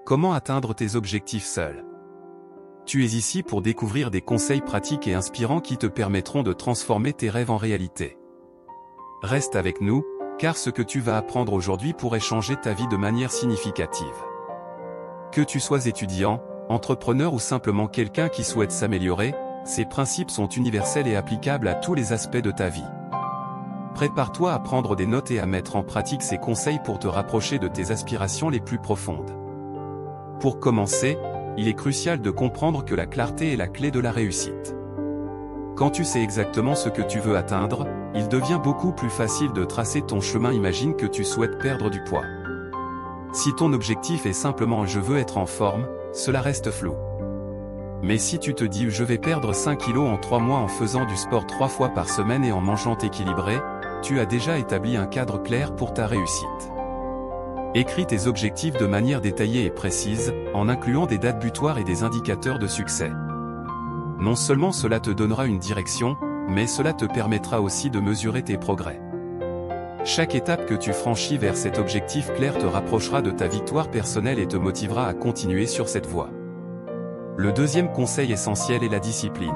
Comment atteindre tes objectifs seul? Tu es ici pour découvrir des conseils pratiques et inspirants qui te permettront de transformer tes rêves en réalité. Reste avec nous, car ce que tu vas apprendre aujourd'hui pourrait changer ta vie de manière significative. Que tu sois étudiant, entrepreneur ou simplement quelqu'un qui souhaite s'améliorer, ces principes sont universels et applicables à tous les aspects de ta vie. Prépare-toi à prendre des notes et à mettre en pratique ces conseils pour te rapprocher de tes aspirations les plus profondes. Pour commencer, il est crucial de comprendre que la clarté est la clé de la réussite. Quand tu sais exactement ce que tu veux atteindre, il devient beaucoup plus facile de tracer ton chemin. Imagine que tu souhaites perdre du poids. Si ton objectif est simplement « je veux être en forme », cela reste flou. Mais si tu te dis « je vais perdre 5 kilos en 3 mois en faisant du sport 3 fois par semaine et en mangeant équilibré », tu as déjà établi un cadre clair pour ta réussite. Écris tes objectifs de manière détaillée et précise, en incluant des dates butoirs et des indicateurs de succès. Non seulement cela te donnera une direction, mais cela te permettra aussi de mesurer tes progrès. Chaque étape que tu franchis vers cet objectif clair te rapprochera de ta victoire personnelle et te motivera à continuer sur cette voie. Le deuxième conseil essentiel est la discipline.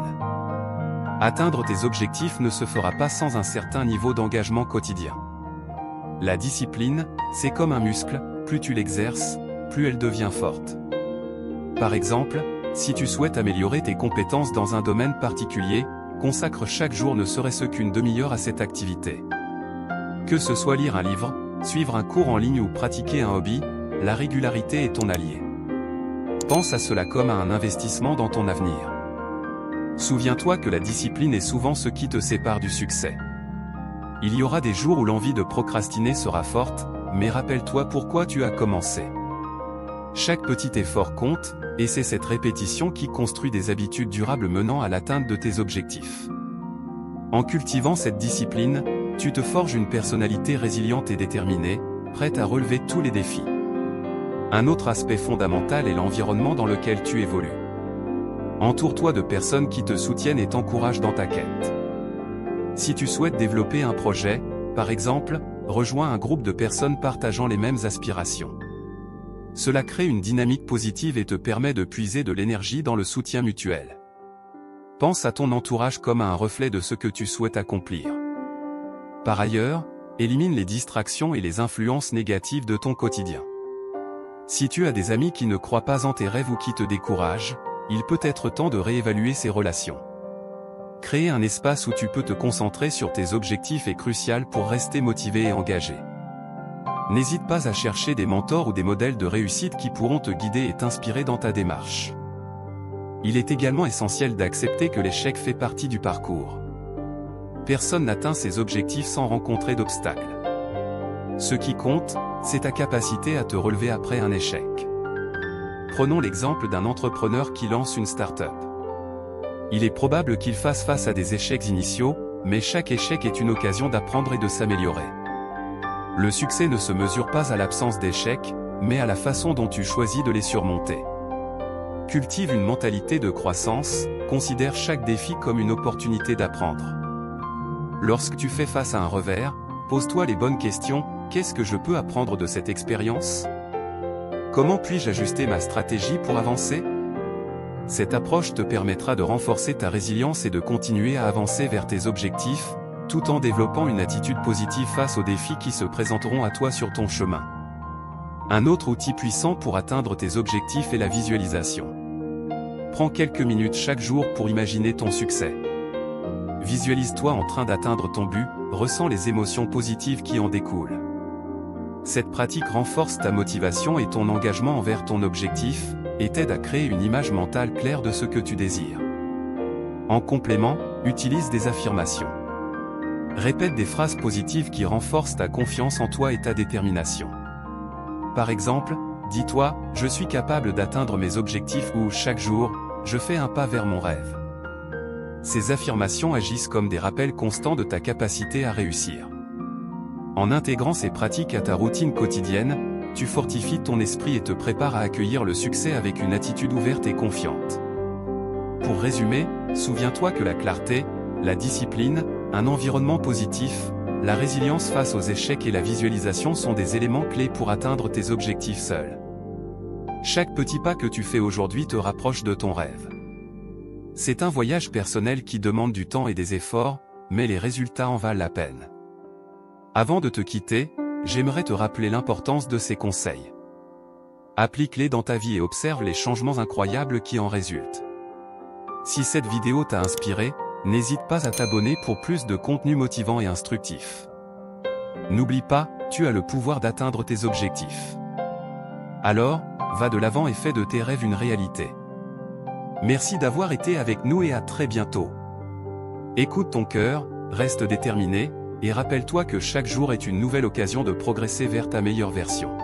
Atteindre tes objectifs ne se fera pas sans un certain niveau d'engagement quotidien. La discipline, c'est comme un muscle, plus tu l'exerces, plus elle devient forte. Par exemple, si tu souhaites améliorer tes compétences dans un domaine particulier, consacre chaque jour ne serait-ce qu'une demi-heure à cette activité. Que ce soit lire un livre, suivre un cours en ligne ou pratiquer un hobby, la régularité est ton allié. Pense à cela comme à un investissement dans ton avenir. Souviens-toi que la discipline est souvent ce qui te sépare du succès. Il y aura des jours où l'envie de procrastiner sera forte, mais rappelle-toi pourquoi tu as commencé. Chaque petit effort compte, et c'est cette répétition qui construit des habitudes durables menant à l'atteinte de tes objectifs. En cultivant cette discipline, tu te forges une personnalité résiliente et déterminée, prête à relever tous les défis. Un autre aspect fondamental est l'environnement dans lequel tu évolues. Entoure-toi de personnes qui te soutiennent et t'encouragent dans ta quête. Si tu souhaites développer un projet, par exemple, rejoins un groupe de personnes partageant les mêmes aspirations. Cela crée une dynamique positive et te permet de puiser de l'énergie dans le soutien mutuel. Pense à ton entourage comme à un reflet de ce que tu souhaites accomplir. Par ailleurs, élimine les distractions et les influences négatives de ton quotidien. Si tu as des amis qui ne croient pas en tes rêves ou qui te découragent, il peut être temps de réévaluer ces relations. Créer un espace où tu peux te concentrer sur tes objectifs est crucial pour rester motivé et engagé. N'hésite pas à chercher des mentors ou des modèles de réussite qui pourront te guider et t'inspirer dans ta démarche. Il est également essentiel d'accepter que l'échec fait partie du parcours. Personne n'atteint ses objectifs sans rencontrer d'obstacles. Ce qui compte, c'est ta capacité à te relever après un échec. Prenons l'exemple d'un entrepreneur qui lance une start-up. Il est probable qu'il fasse face à des échecs initiaux, mais chaque échec est une occasion d'apprendre et de s'améliorer. Le succès ne se mesure pas à l'absence d'échecs, mais à la façon dont tu choisis de les surmonter. Cultive une mentalité de croissance, considère chaque défi comme une opportunité d'apprendre. Lorsque tu fais face à un revers, pose-toi les bonnes questions. Qu'est-ce que je peux apprendre de cette expérience? Comment puis-je ajuster ma stratégie pour avancer? Cette approche te permettra de renforcer ta résilience et de continuer à avancer vers tes objectifs, tout en développant une attitude positive face aux défis qui se présenteront à toi sur ton chemin. Un autre outil puissant pour atteindre tes objectifs est la visualisation. Prends quelques minutes chaque jour pour imaginer ton succès. Visualise-toi en train d'atteindre ton but, ressens les émotions positives qui en découlent. Cette pratique renforce ta motivation et ton engagement envers ton objectif, et t'aide à créer une image mentale claire de ce que tu désires. En complément, utilise des affirmations. Répète des phrases positives qui renforcent ta confiance en toi et ta détermination. Par exemple, dis-toi, je suis capable d'atteindre mes objectifs ou chaque jour, je fais un pas vers mon rêve. Ces affirmations agissent comme des rappels constants de ta capacité à réussir. En intégrant ces pratiques à ta routine quotidienne, tu fortifies ton esprit et te prépares à accueillir le succès avec une attitude ouverte et confiante. Pour résumer, souviens-toi que la clarté, la discipline, un environnement positif, la résilience face aux échecs et la visualisation sont des éléments clés pour atteindre tes objectifs seuls. Chaque petit pas que tu fais aujourd'hui te rapproche de ton rêve. C'est un voyage personnel qui demande du temps et des efforts, mais les résultats en valent la peine. Avant de te quitter, j'aimerais te rappeler l'importance de ces conseils. Applique-les dans ta vie et observe les changements incroyables qui en résultent. Si cette vidéo t'a inspiré, n'hésite pas à t'abonner pour plus de contenu motivant et instructif. N'oublie pas, tu as le pouvoir d'atteindre tes objectifs. Alors, va de l'avant et fais de tes rêves une réalité. Merci d'avoir été avec nous et à très bientôt. Écoute ton cœur, reste déterminé, et rappelle-toi que chaque jour est une nouvelle occasion de progresser vers ta meilleure version.